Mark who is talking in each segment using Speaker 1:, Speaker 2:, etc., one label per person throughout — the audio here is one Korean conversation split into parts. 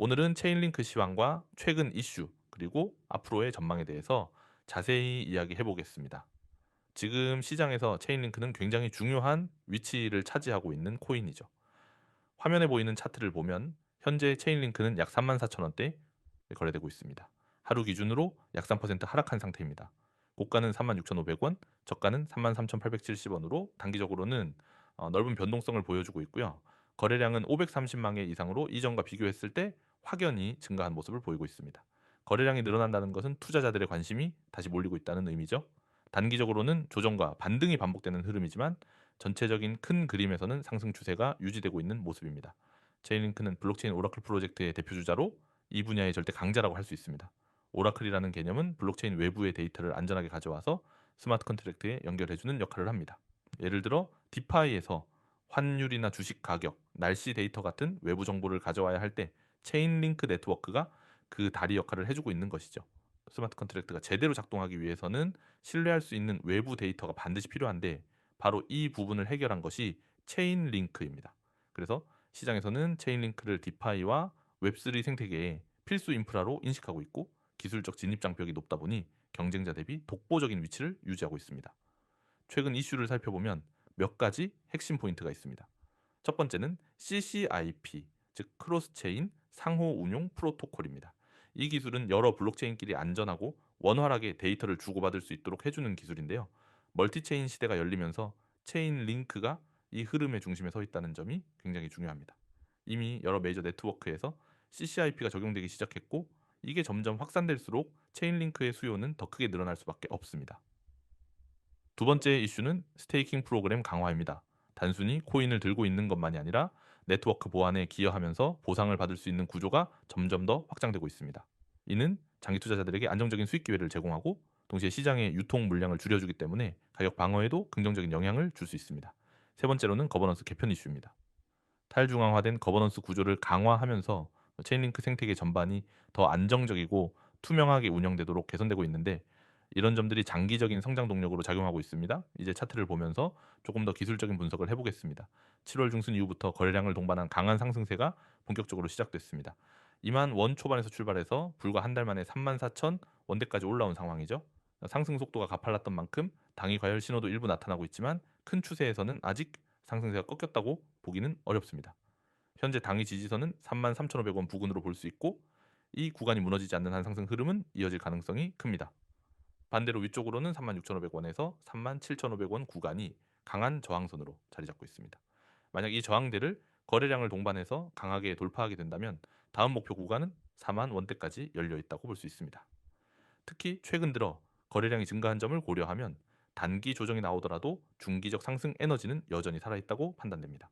Speaker 1: 오늘은 체인링크 시황과 최근 이슈, 그리고 앞으로의 전망에 대해서 자세히 이야기해 보겠습니다. 지금 시장에서 체인링크는 굉장히 중요한 위치를 차지하고 있는 코인이죠. 화면에 보이는 차트를 보면 현재 체인링크는 약 34,000원대에 거래되고 있습니다. 하루 기준으로 약 3% 하락한 상태입니다. 고가는 36,500원, 저가는 33,870원으로 단기적으로는 넓은 변동성을 보여주고 있고요. 거래량은 530만 개 이상으로 이전과 비교했을 때 확연히 증가한 모습을 보이고 있습니다. 거래량이 늘어난다는 것은 투자자들의 관심이 다시 몰리고 있다는 의미죠. 단기적으로는 조정과 반등이 반복되는 흐름이지만 전체적인 큰 그림에서는 상승 추세가 유지되고 있는 모습입니다. 체인링크는 블록체인 오라클 프로젝트의 대표 주자로 이 분야의 절대 강자라고 할 수 있습니다. 오라클이라는 개념은 블록체인 외부의 데이터를 안전하게 가져와서 스마트 컨트랙트에 연결해주는 역할을 합니다. 예를 들어 디파이에서 환율이나 주식 가격, 날씨 데이터 같은 외부 정보를 가져와야 할 때 체인링크 네트워크가 그 다리 역할을 해주고 있는 것이죠. 스마트 컨트랙트가 제대로 작동하기 위해서는 신뢰할 수 있는 외부 데이터가 반드시 필요한데 바로 이 부분을 해결한 것이 체인링크입니다. 그래서 시장에서는 체인링크를 디파이와 웹3 생태계의 필수 인프라로 인식하고 있고 기술적 진입 장벽이 높다 보니 경쟁자 대비 독보적인 위치를 유지하고 있습니다. 최근 이슈를 살펴보면 몇 가지 핵심 포인트가 있습니다. 첫 번째는 CCIP, 즉 크로스체인 상호 운용 프로토콜입니다. 이 기술은 여러 블록체인끼리 안전하고 원활하게 데이터를 주고받을 수 있도록 해주는 기술인데요. 멀티체인 시대가 열리면서 체인 링크가 이 흐름의 중심에 서 있다는 점이 굉장히 중요합니다. 이미 여러 메이저 네트워크에서 CCIP가 적용되기 시작했고 이게 점점 확산될수록 체인 링크의 수요는 더 크게 늘어날 수밖에 없습니다. 두 번째 이슈는 스테이킹 프로그램 강화입니다. 단순히 코인을 들고 있는 것만이 아니라 네트워크 보안에 기여하면서 보상을 받을 수 있는 구조가 점점 더 확장되고 있습니다. 이는 장기 투자자들에게 안정적인 수익 기회를 제공하고 동시에 시장의 유통 물량을 줄여주기 때문에 가격 방어에도 긍정적인 영향을 줄 수 있습니다. 세 번째로는 거버넌스 개편 이슈입니다. 탈중앙화된 거버넌스 구조를 강화하면서 체인링크 생태계 전반이 더 안정적이고 투명하게 운영되도록 개선되고 있는데 이런 점들이 장기적인 성장 동력으로 작용하고 있습니다. 이제 차트를 보면서 조금 더 기술적인 분석을 해보겠습니다. 7월 중순 이후부터 거래량을 동반한 강한 상승세가 본격적으로 시작됐습니다. 2만 원 초반에서 출발해서 불과 한 달 만에 3만 4천 원대까지 올라온 상황이죠. 상승 속도가 가팔랐던 만큼 당위 과열 신호도 일부 나타나고 있지만 큰 추세에서는 아직 상승세가 꺾였다고 보기는 어렵습니다. 현재 당위 지지선은 33,500원 부근으로 볼 수 있고 이 구간이 무너지지 않는 한 상승 흐름은 이어질 가능성이 큽니다. 반대로 위쪽으로는 36,500원에서 37,500원 구간이 강한 저항선으로 자리 잡고 있습니다. 만약 이 저항대를 거래량을 동반해서 강하게 돌파하게 된다면 다음 목표 구간은 4만 원대까지 열려 있다고 볼 수 있습니다. 특히 최근 들어 거래량이 증가한 점을 고려하면 단기 조정이 나오더라도 중기적 상승 에너지는 여전히 살아있다고 판단됩니다.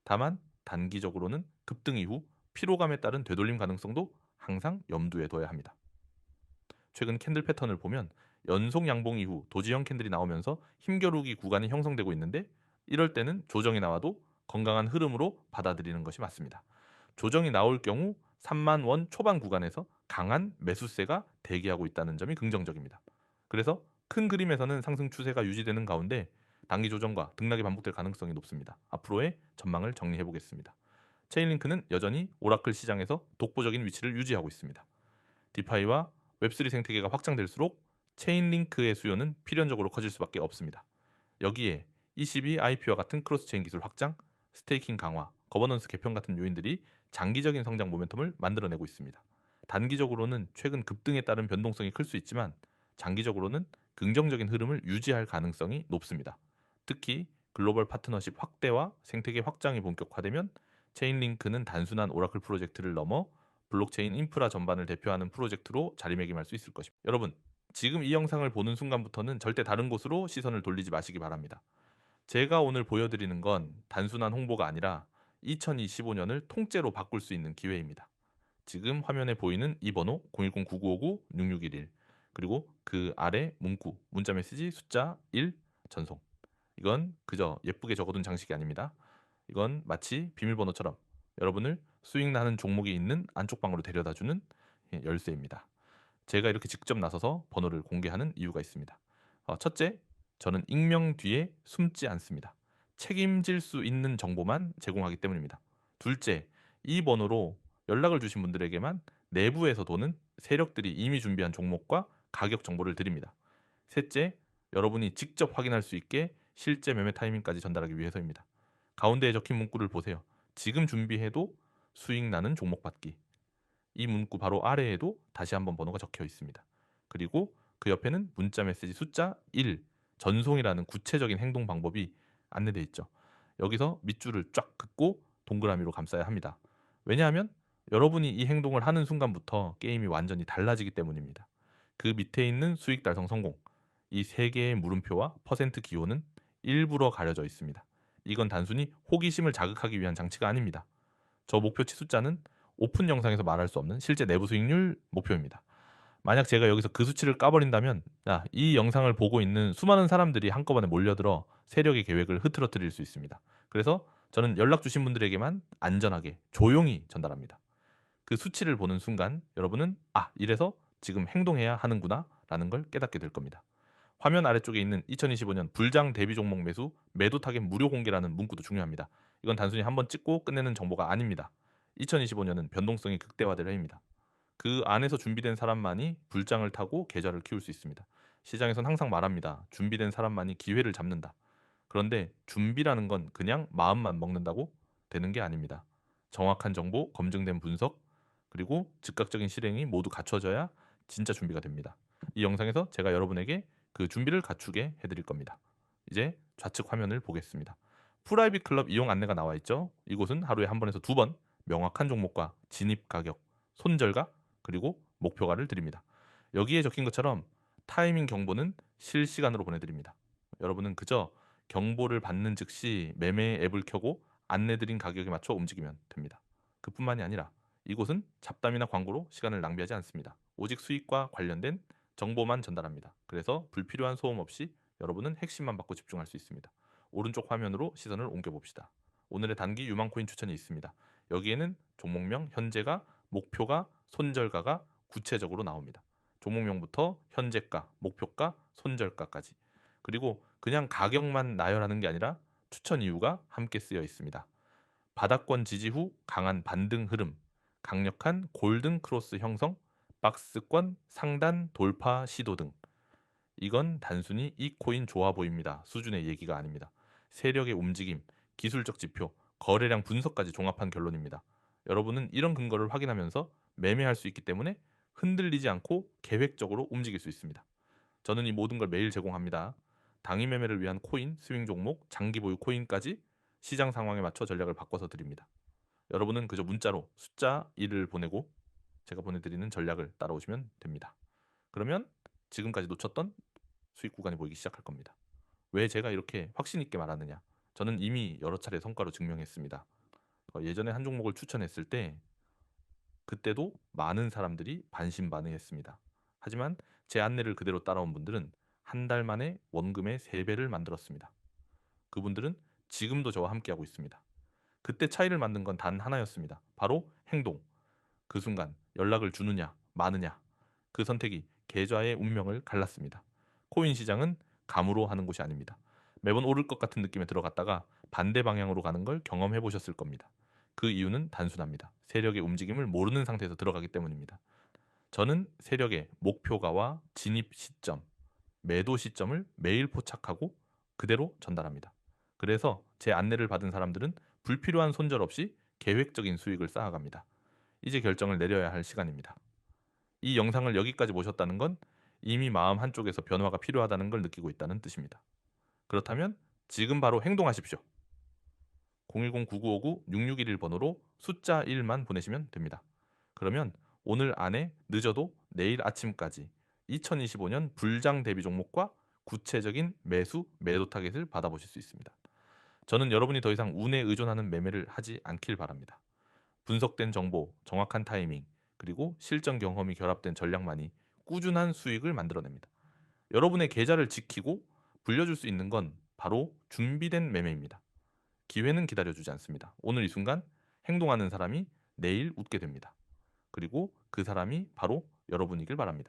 Speaker 1: 다만 단기적으로는 급등 이후 피로감에 따른 되돌림 가능성도 항상 염두에 둬야 합니다. 최근 캔들 패턴을 보면 연속 양봉 이후 도지형 캔들이 나오면서 힘겨루기 구간이 형성되고 있는데 이럴 때는 조정이 나와도 건강한 흐름으로 받아들이는 것이 맞습니다. 조정이 나올 경우 3만 원 초반 구간에서 강한 매수세가 대기하고 있다는 점이 긍정적입니다. 그래서 큰 그림에서는 상승 추세가 유지되는 가운데 단기 조정과 등락이 반복될 가능성이 높습니다. 앞으로의 전망을 정리해 보겠습니다. 체인링크는 여전히 오라클 시장에서 독보적인 위치를 유지하고 있습니다. 디파이와 웹3 생태계가 확장될수록 체인링크의 수요는 필연적으로 커질 수밖에 없습니다. 여기에 ECB, IP와 같은 크로스체인 기술 확장, 스테이킹 강화, 거버넌스 개편 같은 요인들이 장기적인 성장 모멘텀을 만들어내고 있습니다. 단기적으로는 최근 급등에 따른 변동성이 클 수 있지만 장기적으로는 긍정적인 흐름을 유지할 가능성이 높습니다. 특히 글로벌 파트너십 확대와 생태계 확장이 본격화되면 체인링크는 단순한 오라클 프로젝트를 넘어 블록체인 인프라 전반을 대표하는 프로젝트로 자리매김할 수 있을 것입니다. 여러분, 지금 이 영상을 보는 순간부터는 절대 다른 곳으로 시선을 돌리지 마시기 바랍니다. 제가 오늘 보여드리는 건 단순한 홍보가 아니라 2025년을 통째로 바꿀 수 있는 기회입니다. 지금 화면에 보이는 이 번호 010-9959-6611 그리고 그 아래 문구, 문자 메시지 숫자 1 전송. 이건 그저 예쁘게 적어둔 장식이 아닙니다. 이건 마치 비밀번호처럼 여러분을 수익 나는 종목이 있는 안쪽 방으로 데려다주는 열쇠입니다. 제가 이렇게 직접 나서서 번호를 공개하는 이유가 있습니다. 첫째, 저는 익명 뒤에 숨지 않습니다. 책임질 수 있는 정보만 제공하기 때문입니다. 둘째, 이 번호로 연락을 주신 분들에게만 내부에서 도는 세력들이 이미 준비한 종목과 가격 정보를 드립니다. 셋째, 여러분이 직접 확인할 수 있게 실제 매매 타이밍까지 전달하기 위해서입니다. 가운데에 적힌 문구를 보세요. 지금 준비해도 수익 나는 종목 받기. 이 문구 바로 아래에도 다시 한번 번호가 적혀 있습니다. 그리고 그 옆에는 문자 메시지 숫자 1, 전송이라는 구체적인 행동 방법이 안내되어 있죠. 여기서 밑줄을 쫙 긋고 동그라미로 감싸야 합니다. 왜냐하면 여러분이 이 행동을 하는 순간부터 게임이 완전히 달라지기 때문입니다. 그 밑에 있는 수익 달성 성공, 이 세 개의 물음표와 퍼센트 기호는 일부러 가려져 있습니다. 이건 단순히 호기심을 자극하기 위한 장치가 아닙니다. 저 목표치 숫자는 오픈 영상에서 말할 수 없는 실제 내부 수익률 목표입니다. 만약 제가 여기서 그 수치를 까버린다면 이 영상을 보고 있는 수많은 사람들이 한꺼번에 몰려들어 세력의 계획을 흐트러뜨릴 수 있습니다. 그래서 저는 연락 주신 분들에게만 안전하게 조용히 전달합니다. 그 수치를 보는 순간 여러분은 이래서 지금 행동해야 하는구나 라는 걸 깨닫게 될 겁니다. 화면 아래쪽에 있는 2025년 불장 대비 종목 매수 매도 타겟 무료 공개라는 문구도 중요합니다. 이건 단순히 한번 찍고 끝내는 정보가 아닙니다. 2025년은 변동성이 극대화될 해입니다. 그 안에서 준비된 사람만이 불장을 타고 계좌를 키울 수 있습니다. 시장에선 항상 말합니다. 준비된 사람만이 기회를 잡는다. 그런데 준비라는 건 그냥 마음만 먹는다고 되는 게 아닙니다. 정확한 정보, 검증된 분석, 그리고 즉각적인 실행이 모두 갖춰져야 진짜 준비가 됩니다. 이 영상에서 제가 여러분에게 그 준비를 갖추게 해드릴 겁니다. 이제 좌측 화면을 보겠습니다. 프라이빗 클럽 이용 안내가 나와 있죠. 이곳은 하루에 한 번에서 두 번 명확한 종목과 진입 가격, 손절가, 그리고 목표가를 드립니다. 여기에 적힌 것처럼 타이밍 경보는 실시간으로 보내드립니다. 여러분은 그저 경보를 받는 즉시 매매 앱을 켜고 안내드린 가격에 맞춰 움직이면 됩니다. 그뿐만이 아니라 이곳은 잡담이나 광고로 시간을 낭비하지 않습니다. 오직 수익과 관련된 정보만 전달합니다. 그래서 불필요한 소음 없이 여러분은 핵심만 받고 집중할 수 있습니다. 오른쪽 화면으로 시선을 옮겨봅시다. 오늘의 단기 유망코인 추천이 있습니다. 여기에는 종목명, 현재가, 목표가, 손절가가 구체적으로 나옵니다. 종목명부터 현재가, 목표가, 손절가까지. 그리고 그냥 가격만 나열하는 게 아니라 추천 이유가 함께 쓰여 있습니다. 바닥권 지지 후 강한 반등 흐름, 강력한 골든 크로스 형성, 박스권 상단 돌파 시도 등. 이건 단순히 이 코인 좋아 보입니다 수준의 얘기가 아닙니다. 세력의 움직임, 기술적 지표, 거래량 분석까지 종합한 결론입니다. 여러분은 이런 근거를 확인하면서 매매할 수 있기 때문에 흔들리지 않고 계획적으로 움직일 수 있습니다. 저는 이 모든 걸 매일 제공합니다. 당일 매매를 위한 코인, 스윙 종목, 장기 보유 코인까지 시장 상황에 맞춰 전략을 바꿔서 드립니다. 여러분은 그저 문자로 숫자 1을 보내고 제가 보내드리는 전략을 따라오시면 됩니다. 그러면 지금까지 놓쳤던 수익 구간이 보이기 시작할 겁니다. 왜 제가 이렇게 확신 있게 말하느냐? 저는 이미 여러 차례 성과로 증명했습니다. 예전에 한 종목을 추천했을 때 그때도 많은 사람들이 반신반의했습니다. 하지만 제 안내를 그대로 따라온 분들은 한 달 만에 원금의 3배를 만들었습니다. 그분들은 지금도 저와 함께하고 있습니다. 그때 차이를 만든 건 단 하나였습니다. 바로 행동. 그 순간 연락을 주느냐 마느냐 그 선택이 계좌의 운명을 갈랐습니다. 코인 시장은 감으로 하는 곳이 아닙니다. 매번 오를 것 같은 느낌에 들어갔다가 반대 방향으로 가는 걸 경험해 보셨을 겁니다. 그 이유는 단순합니다. 세력의 움직임을 모르는 상태에서 들어가기 때문입니다. 저는 세력의 목표가와 진입 시점, 매도 시점을 매일 포착하고 그대로 전달합니다. 그래서 제 안내를 받은 사람들은 불필요한 손절 없이 계획적인 수익을 쌓아갑니다. 이제 결정을 내려야 할 시간입니다. 이 영상을 여기까지 보셨다는 건 이미 마음 한쪽에서 변화가 필요하다는 걸 느끼고 있다는 뜻입니다. 그렇다면 지금 바로 행동하십시오. 010-9959-6611 번호로 숫자 1만 보내시면 됩니다. 그러면 오늘 안에 늦어도 내일 아침까지 2025년 불장 대비 종목과 구체적인 매수, 매도 타겟을 받아보실 수 있습니다. 저는 여러분이 더 이상 운에 의존하는 매매를 하지 않길 바랍니다. 분석된 정보, 정확한 타이밍, 그리고 실전 경험이 결합된 전략만이 꾸준한 수익을 만들어냅니다. 여러분의 계좌를 지키고 불려줄 수 있는 건 바로 준비된 매매입니다. 기회는 기다려주지 않습니다. 오늘 이 순간 행동하는 사람이 내일 웃게 됩니다. 그리고 그 사람이 바로 여러분이길 바랍니다.